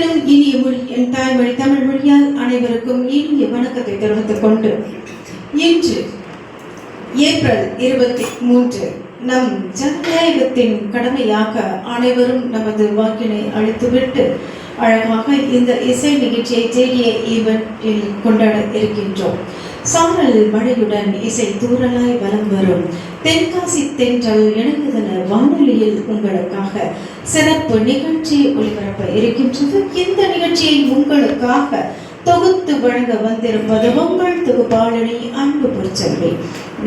எனும் இனிய மொழி என் தாய்மொழி தமிழ் மொழியால் அனைவருக்கும் இனிய வணக்கத்தை தெரிவித்துக் கொண்டு இன்று ஏப்ரல் 23 நம் ஜனநாயகத்தின் கடமையாக அனைவரும் நமது வாக்கினை அளித்துவிட்டு அழகாக இந்த இசை நிகழ்ச்சியை தேடிய ஈவென்ட்டில் கொண்டாட இருக்கின்றோம். சாரல் மழையுடன் இசை தூரலாய் வலம் வரும் தென்காசி தென்றல் இணையதள வானொலியில் உங்களுக்காக சிறப்பு நிகழ்ச்சி ஒளிபரப்ப இருக்கின்றது. இந்த நிகழ்ச்சியை உங்களுக்காக தொகுத்து வழங்க வந்திருப்பது உங்கள் தொகுப்பாளனி அன்பு பொற்செல்வி.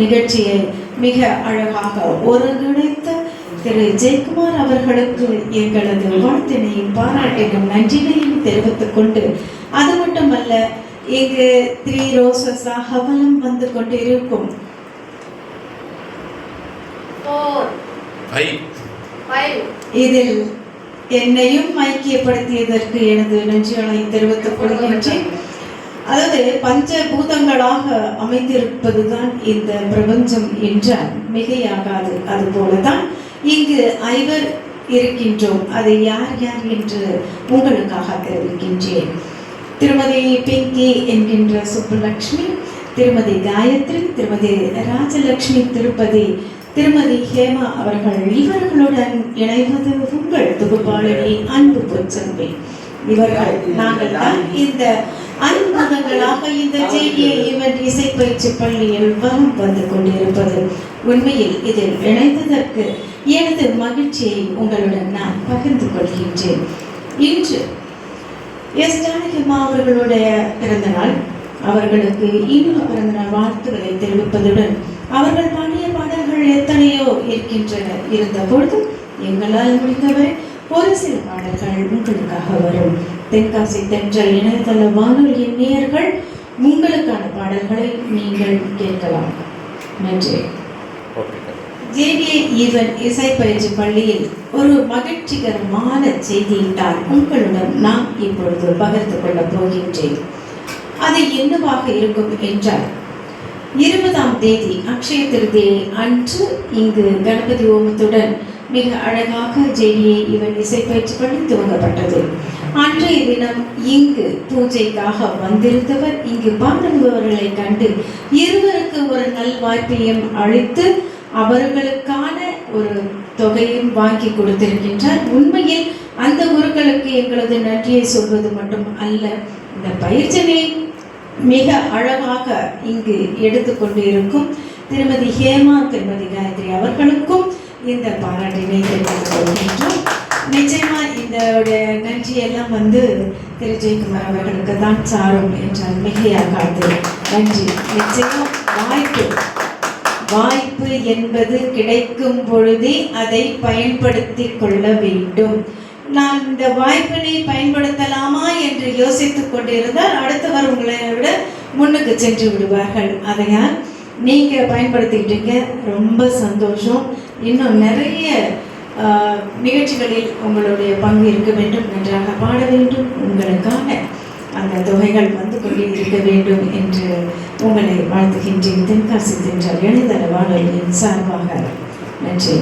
நிகழ்ச்சியை மிக அழகாக ஒருங்கிணைத்த திரு ஜெயக்குமார் அவர்களுக்கு எங்களது வாழ்த்தினையும் பாராட்டினையும் நன்றினையும் தெரிவித்துக் கொண்டு, அது மட்டுமல்ல, இங்கு 3 ரோசஸாக வலம் வந்து கொண்டிருக்கும் இதில் என்னையும் ஐக்கியப்படுத்தியதற்கு எனது நன்றிகளை தெரிவித்துக் கொள்கின்றேன். அதாவது பஞ்சபூதங்களாக அமைந்திருப்பதுதான் இந்த பிரபஞ்சம் என்றால் மிகையாகாது. அதுபோலதான் இங்கு 5 இருக்கின்றோம். அதை யார் யார் என்று உங்களுக்காக தெரிவிக்கின்றேன். திருமதி பிங்கி என்கின்ற சுப்புலட்சுமி, திருமதி காயத்ரி, திருமதி ராஜலட்சுமி திருப்பதி, திருமதி ஹேமா அவர்கள். இவர்களுடன் இணைவது உங்கள் தொகுப்பாளனி அன்பு பொற்செல்வி. இவர்கள் நாங்கள் தான் இந்த அன்புதங்களாக இந்த ஜேடிஏ ஈவென்ட் இசை பயிற்சி பள்ளியில் வலம் வந்து கொண்டிருப்பது. உண்மையில் இதில் இணைந்ததற்கு எனது மகிழ்ச்சியை உங்களுடன் நான் பகிர்ந்து கொள்கின்றேன். இன்று எஸ் ஜானகிமா அவர்களுடைய பிறந்தநாள். அவர்களுக்கு இனிய பிறந்தநாள் வாழ்த்துக்களை தெரிவிப்பதுடன் அவர்கள் பாடிய பாடல்கள் எத்தனையோ இருக்கின்றன. இருந்த பொழுது எங்களால் முடிந்தவரை ஒரு சில பாடல்கள் உங்களுக்காக வரும். தென்காசி தென்றல் இணையதள வானொலியின் நேயர்கள் உங்களுக்கான பாடல்களை நீங்கள் கேட்கலாம். நன்றி. ஜேடிஏ ஈவென்ட் இசை பயிற்சி பள்ளியில் ஒரு மகிழ்ச்சிகரமான செய்தியிட்டால் உங்களுடன் நான் இப்பொழுது பகிர்ந்து கொள்ளப் போகின்றேன். அது என்னவாக இருக்கும் என்றால், 20ஆம் தேதி அக்ஷய திருதியை அன்று இங்கு கணபதி ஹோமத்துடன் மிக அழகாக ஜேடிஏ ஈவென்ட் இசை பயிற்சி பள்ளி துவங்கப்பட்டது. அன்றைய தினம் இங்கு பூஜைக்காக வந்திருந்தவர் இங்கு பாடுபவர்களை கண்டு இருவருக்கு ஒரு நல்வாய்ப்பையும் அளித்து அவர்களுக்கான ஒரு தொகையும் வாங்கி கொடுத்திருக்கின்றார். உண்மையில் அந்த குருக்களுக்கு எங்களது நன்றியை சொல்வது மட்டும் அல்ல, இந்த பயிற்சியை மிக அழகாக இங்கு எடுத்துக்கொண்டு இருக்கும் திருமதி ஹேமா, திருமதி காயத்ரி அவர்களுக்கும் இந்த பாராட்டினை தெரிவித்துக் கொள்கின்றோம். நிச்சயமா இந்த நன்றியெல்லாம் திரு ஜெயக்குமார் அவர்களுக்கு தான் சாரும் என்றால் மிகையாகாது. நன்றி. நிச்சயம் வாய்ப்பு என்பது கிடைக்கும் பொழுதே அதை பயன்படுத்தி கொள்ள வேண்டும். நான் இந்த வாய்ப்பினை பயன்படுத்தலாமா என்று யோசித்துக் கொண்டிருந்தால் அடுத்தவர் உங்களை விட முன்னுக்கு சென்று விடுவார்கள். அதையால் நீங்க பயன்படுத்திக்கிட்டீங்க, ரொம்ப சந்தோஷம். இன்னும் நிறைய நிகழ்ச்சிகளில் உங்களுடைய பங்கு இருக்க வேண்டும், நன்றாக பாட வேண்டும், உங்களுக்கான அந்த தொகைகள் வந்து கொண்டே இருக்க வேண்டும் என்று உங்களை வாழ்த்துகின்றேன். தென்காசி தென்றல் இணையதள வானொலியின் சார்பாக நன்றி.